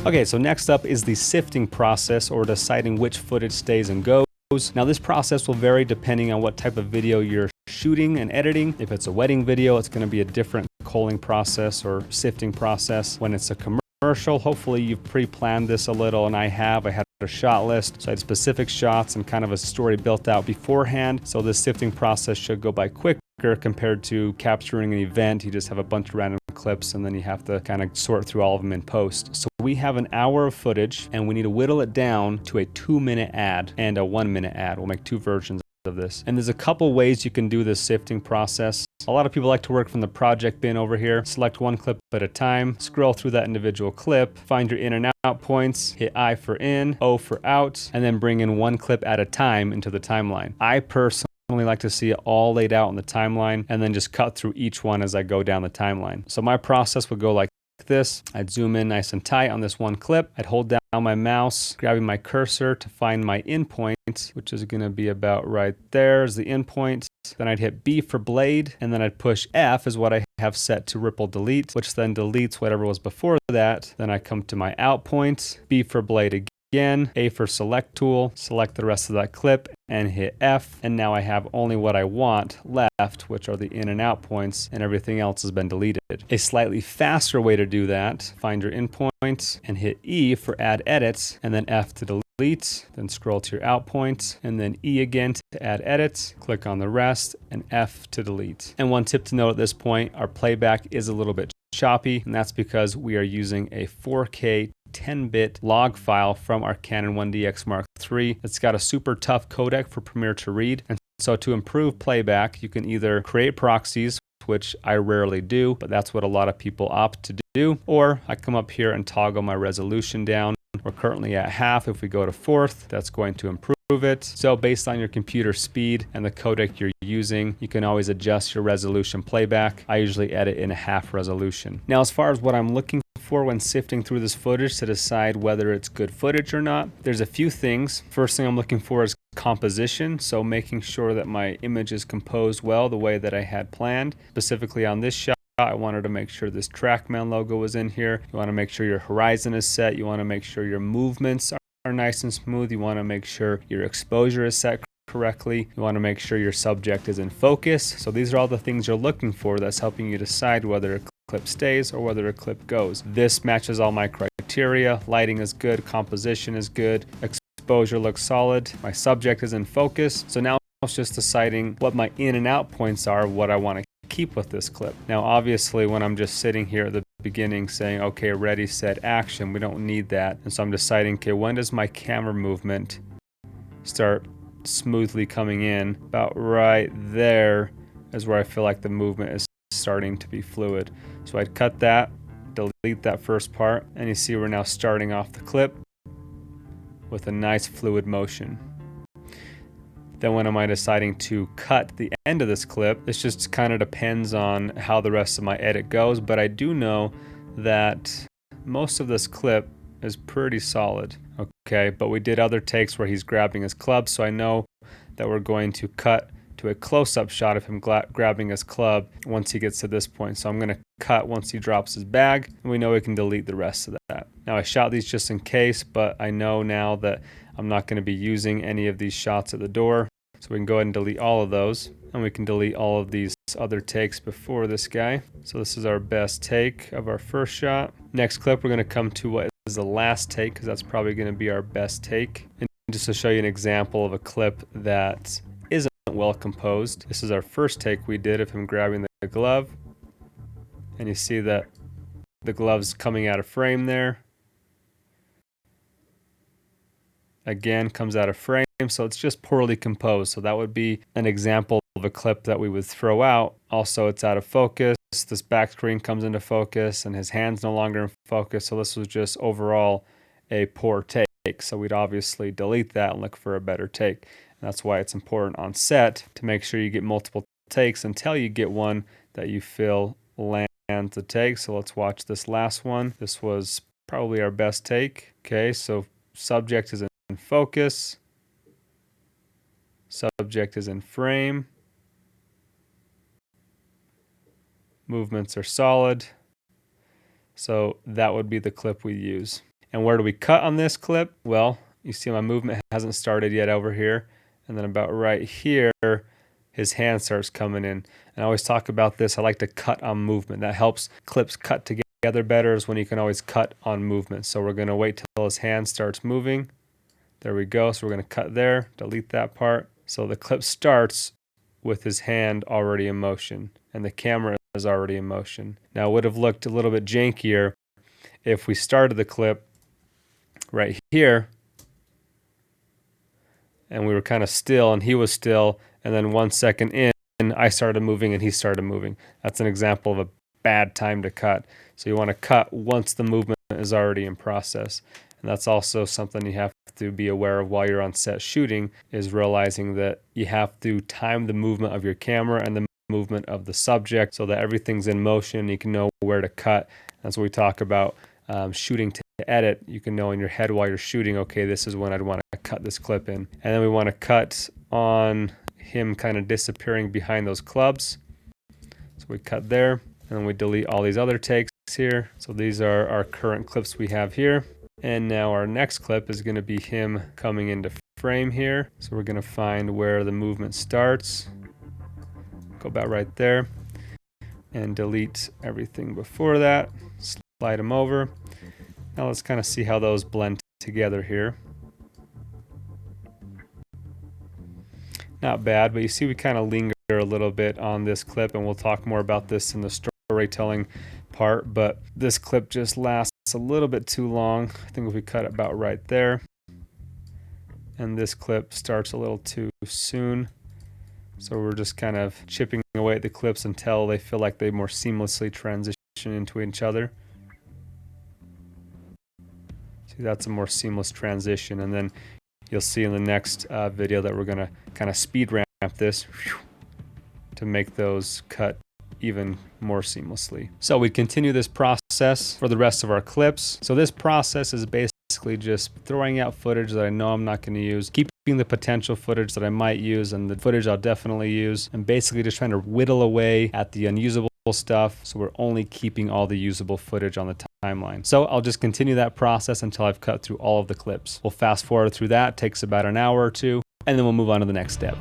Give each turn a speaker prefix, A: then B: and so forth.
A: Okay, so next up is the sifting process, or deciding which footage stays and goes. Now this process will vary depending on what type of video you're shooting and editing. If it's a wedding video, it's going to be a different culling process or sifting process. When it's a commercial, hopefully you've pre-planned this a little, and I had a shot list, so I had specific shots and kind of a story built out beforehand. So this sifting process should go by quicker compared to capturing an event. You just have a bunch of random clips and then you have to kind of sort through all of them in post. So we have an hour of footage and we need to whittle it down to a 2-minute ad and a 1-minute ad. We'll make 2 versions of this. And there's a couple ways you can do this sifting process. A lot of people like to work from the project bin over here. Select one clip at a time, scroll through that individual clip, find your in and out points, hit I for in, O for out, and then bring in one clip at a time into the timeline. I personally like to see it all laid out on the timeline and then just cut through each one as I go down the timeline. So my process would go like this. I'd zoom in nice and tight on this one clip. I'd hold down my mouse, grabbing my cursor to find my in point, which is going to be about right there is the in point. Then I'd hit B for blade, and then I'd push F is what I have set to ripple delete, which then deletes whatever was before that. Then I come to my out point, B for blade again, A for select tool, select the rest of that clip and hit F, and now I have only what I want left, which are the in and out points, and everything else has been deleted. A slightly faster way to do that, find your in point and hit E for add edits, and then F to delete, then scroll to your out point, and then E again to add edits, click on the rest, and F to delete. And one tip to note at this point, our playback is a little bit choppy, and that's because we are using a 4K 10-bit log file from our Canon 1DX Mark III. It's got a super tough codec for Premiere to read, and so to improve playback, you can either create proxies, which I rarely do, but that's what a lot of people opt to do, or I come up here and toggle my resolution down. We're currently at half. If we go to 4th, that's going to improve it. So based on your computer speed and the codec you're using, you can always adjust your resolution playback. I usually edit in a half resolution. Now, as far as what I'm looking for when sifting through this footage to decide whether it's good footage or not, there's a few things. First thing I'm looking for is composition, so making sure that my image is composed well the way that I had planned. Specifically on this shot, I wanted to make sure this TrackMan logo was in here. You want to make sure your horizon is set. You want to make sure your movements are nice and smooth. You want to make sure your exposure is set correctly. You want to make sure your subject is in focus. So these are all the things you're looking for that's helping you decide whether a clip stays or whether a clip goes. This matches all my criteria. Lighting is good, composition is good, exposure looks solid, my subject is in focus. So now it's just deciding what my in and out points are, what I want to keep with this clip. Now obviously when I'm just sitting here at the beginning saying okay, ready, set, action, we don't need that. And so I'm deciding, okay, when does my camera movement start smoothly coming in? About right there is where I feel like the movement is starting to be fluid. So I'd cut that, delete that first part, and you see we're now starting off the clip with a nice fluid motion. Then when am I deciding to cut the end of this clip? This just kind of depends on how the rest of my edit goes, but I do know that most of this clip is pretty solid. Okay, but we did other takes where he's grabbing his club, so I know that we're going to cut to a close-up shot of him grabbing his club once he gets to this point. So I'm going to cut once he drops his bag, and we know we can delete the rest of that. Now I shot these just in case, but I know now that I'm not going to be using any of these shots at the door. So we can go ahead and delete all of those, and we can delete all of these other takes before this guy. So this is our best take of our first shot. Next clip, we're going to come to what is the last take, because that's probably going to be our best take. And just to show you an example of a clip that isn't well composed, this is our first take we did of him grabbing the glove. And you see that the glove's coming out of frame there. Again, comes out of frame, so it's just poorly composed. So that would be an example of a clip that we would throw out. Also, it's out of focus. This back screen comes into focus and his hand's no longer in focus. So this was just overall a poor take. So we'd obviously delete that and look for a better take. And that's why it's important on set to make sure you get multiple takes until you get one that you feel lands the take. So let's watch this last one. This was probably our best take. Okay, so subject is in focus, subject is in frame, movements are solid, so that would be the clip we use. And where do we cut on this clip? Well, you see my movement hasn't started yet over here. And then about right here, his hand starts coming in. And I always talk about this. I like to cut on movement. That helps clips cut together better, is when you can always cut on movement. So we're going to wait till his hand starts moving. There we go. So we're going to cut there, delete that part. So the clip starts with his hand already in motion and the camera is already in motion. Now it would have looked a little bit jankier if we started the clip right here and we were kind of still and he was still, and then 1 second in I started moving and he started moving. That's an example of a bad time to cut. So you want to cut once the movement is already in process. And that's also something you have to be aware of while you're on set shooting, is realizing that you have to time the movement of your camera and the movement of the subject so that everything's in motion. You can know where to cut. That's what we talk about shooting to edit. You can know in your head while you're shooting, okay, this is when I'd want to cut this clip in. And then we want to cut on him kind of disappearing behind those clubs. So we cut there and then we delete all these other takes here. So these are our current clips we have here. And now our next clip is going to be him coming into frame here. So we're going to find where the movement starts. Go about right there and delete everything before that. Slide them over. Now let's kind of see how those blend together here. Not bad, but you see we kind of linger a little bit on this clip, and we'll talk more about this in the storytelling part, but this clip just lasts a little bit too long. I think if we cut about right there, and this clip starts a little too soon, so we're just kind of chipping away at the clips until they feel like they more seamlessly transition into each other. See, that's a more seamless transition, and then you'll see in the next video that we're going to kind of speed ramp this to make those cut even more seamlessly. So we continue this process for the rest of our clips. So this process is basically just throwing out footage that I know I'm not going to use, keeping the potential footage that I might use and the footage I'll definitely use, and basically just trying to whittle away at the unusable stuff so we're only keeping all the usable footage on the timeline. So I'll just continue that process until I've cut through all of the clips. We'll fast forward through that, takes about an hour or two, and then we'll move on to the next step.